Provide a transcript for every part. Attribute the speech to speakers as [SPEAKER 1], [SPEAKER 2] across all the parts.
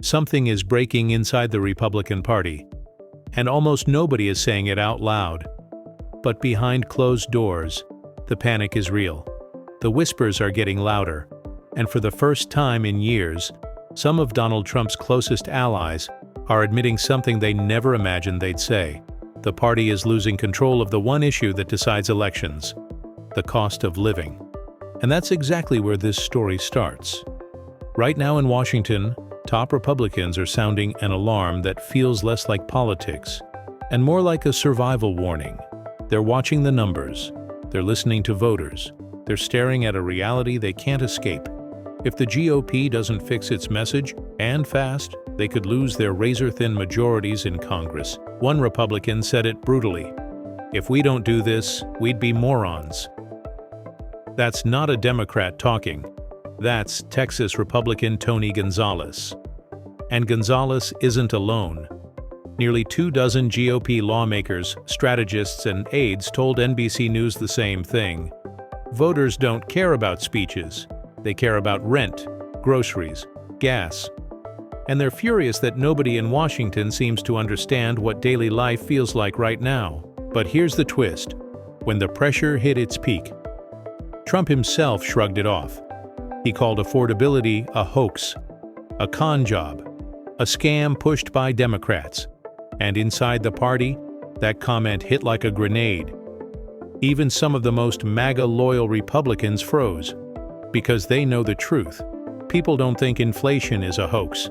[SPEAKER 1] Something is breaking inside the Republican Party, and almost nobody is saying it out loud. But behind closed doors, the panic is real. The whispers are getting louder, and for the first time in years, some of Donald Trump's closest allies are admitting something they never imagined they'd say. The party is losing control of the one issue that decides elections: the cost of living. And that's exactly where this story starts. Right now in Washington, top Republicans are sounding an alarm that feels less like politics and more like a survival warning. They're watching the numbers, they're listening to voters, they're staring at a reality they can't escape. If the GOP doesn't fix its message, and fast, they could lose their razor-thin majorities in Congress. One Republican said it brutally: "If we don't do this, we'd be morons." That's not a Democrat talking. That's Texas Republican Tony Gonzalez. And Gonzalez isn't alone. Nearly 24 GOP lawmakers, strategists, and aides told NBC News the same thing. Voters don't care about speeches. They care about rent, groceries, gas. And they're furious that nobody in Washington seems to understand what daily life feels like right now. But here's the twist. When the pressure hit its peak, Trump himself shrugged it off. He called affordability a hoax, a con job, a scam pushed by Democrats. And inside the party, that comment hit like a grenade. Even some of the most MAGA-loyal Republicans froze, because they know the truth. People don't think inflation is a hoax.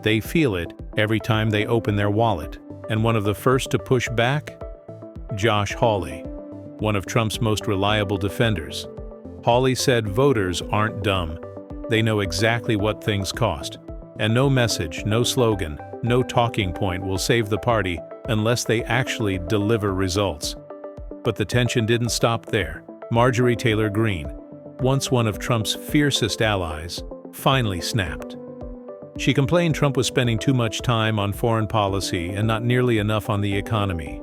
[SPEAKER 1] They feel it every time they open their wallet. And one of the first to push back? Josh Hawley, one of Trump's most reliable defenders. Hawley said voters aren't dumb. They know exactly what things cost. And no message, no slogan, no talking point will save the party unless they actually deliver results. But the tension didn't stop there. Marjorie Taylor Greene, once one of Trump's fiercest allies, finally snapped. She complained Trump was spending too much time on foreign policy and not nearly enough on the economy.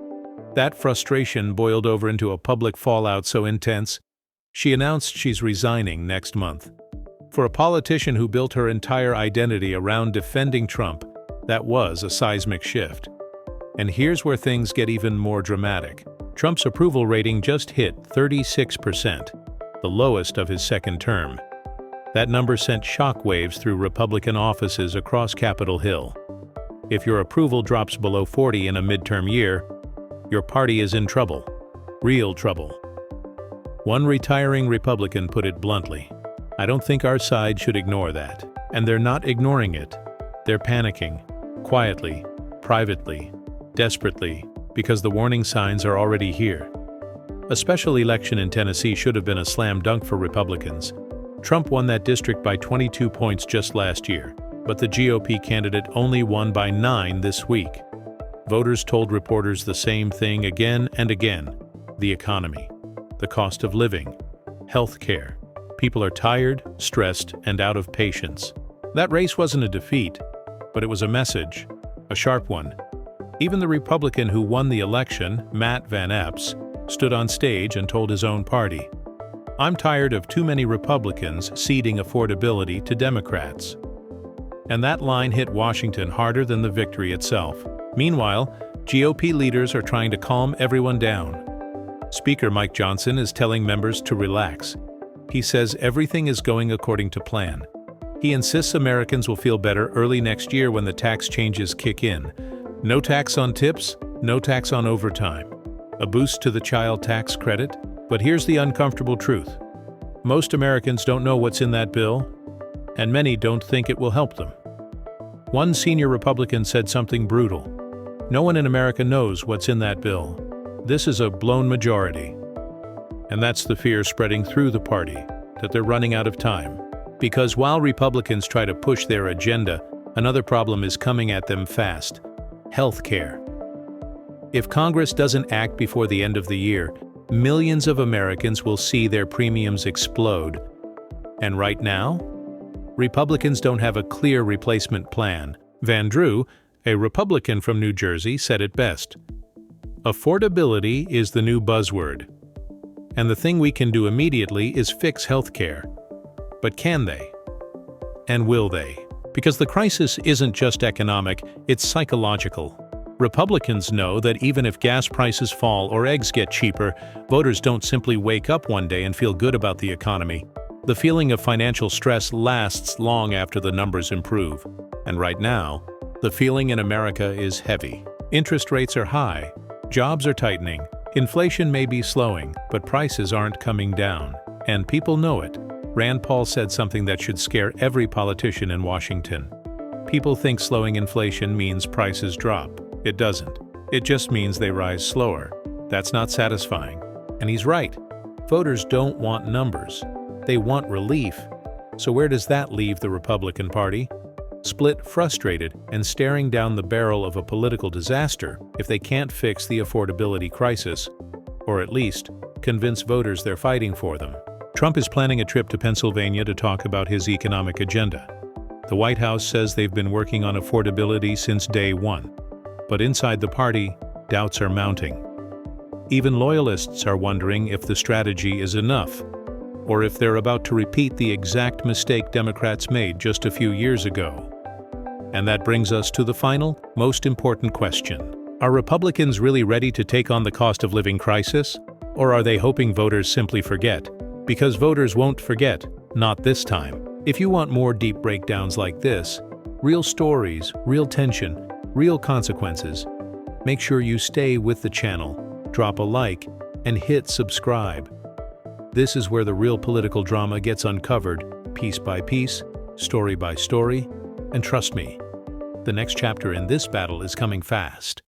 [SPEAKER 1] That frustration boiled over into a public fallout so intense, she announced she's resigning next month. For a politician who built her entire identity around defending Trump, that was a seismic shift. And here's where things get even more dramatic. Trump's approval rating just hit 36%, the lowest of his second term. That number sent shockwaves through Republican offices across Capitol Hill. If your approval drops below 40 in a midterm year, your party is in trouble. Real trouble. One retiring Republican put it bluntly: "I don't think our side should ignore that." And they're not ignoring it. They're panicking, quietly, privately, desperately, because the warning signs are already here. A special election in Tennessee should have been a slam dunk for Republicans. Trump won that district by 22 points just last year, but the GOP candidate only won by 9 this week. Voters told reporters the same thing again and again: the economy, the cost of living, health care. People are tired, stressed, and out of patience. That race wasn't a defeat, but it was a message, a sharp one. Even the Republican who won the election, Matt Van Epps, stood on stage and told his own party, "I'm tired of too many Republicans ceding affordability to Democrats." And that line hit Washington harder than the victory itself. Meanwhile, GOP leaders are trying to calm everyone down. Speaker Mike Johnson is telling members to relax. He says everything is going according to plan. He insists Americans will feel better early next year when the tax changes kick in. No tax on tips, no tax on overtime. A boost to the child tax credit. But here's the uncomfortable truth. Most Americans don't know what's in that bill, and many don't think it will help them. One senior Republican said something brutal: "No one in America knows what's in that bill. This is a blown majority." And that's the fear spreading through the party, that they're running out of time. Because while Republicans try to push their agenda, another problem is coming at them fast: health care. If Congress doesn't act before the end of the year, millions of Americans will see their premiums explode. And right now, Republicans don't have a clear replacement plan. Van Drew, a Republican from New Jersey, said it best: "Affordability is the new buzzword. And the thing we can do immediately is fix health care. But can they? And will they?" Because the crisis isn't just economic, it's psychological. Republicans know that even if gas prices fall or eggs get cheaper, voters don't simply wake up one day and feel good about the economy. The feeling of financial stress lasts long after the numbers improve. And right now, the feeling in America is heavy. Interest rates are high, jobs are tightening, inflation may be slowing, but prices aren't coming down. And people know it. Rand Paul said something that should scare every politician in Washington. People think slowing inflation means prices drop. It doesn't. It just means they rise slower. That's not satisfying. And he's right. Voters don't want numbers. They want relief. So where does that leave the Republican Party? Split, frustrated, and staring down the barrel of a political disaster if they can't fix the affordability crisis, or at least convince voters they're fighting for them. Trump is planning a trip to Pennsylvania to talk about his economic agenda. The White House says they've been working on affordability since day one. But inside the party, doubts are mounting. Even loyalists are wondering if the strategy is enough, or if they're about to repeat the exact mistake Democrats made just a few years ago. And that brings us to the final, most important question. Are Republicans really ready to take on the cost of living crisis? Or are they hoping voters simply forget? Because voters won't forget, not this time. If you want more deep breakdowns like this, real stories, real tension, real consequences, make sure you stay with the channel, drop a like, and hit subscribe. This is where the real political drama gets uncovered, piece by piece, story by story, and trust me, the next chapter in this battle is coming fast.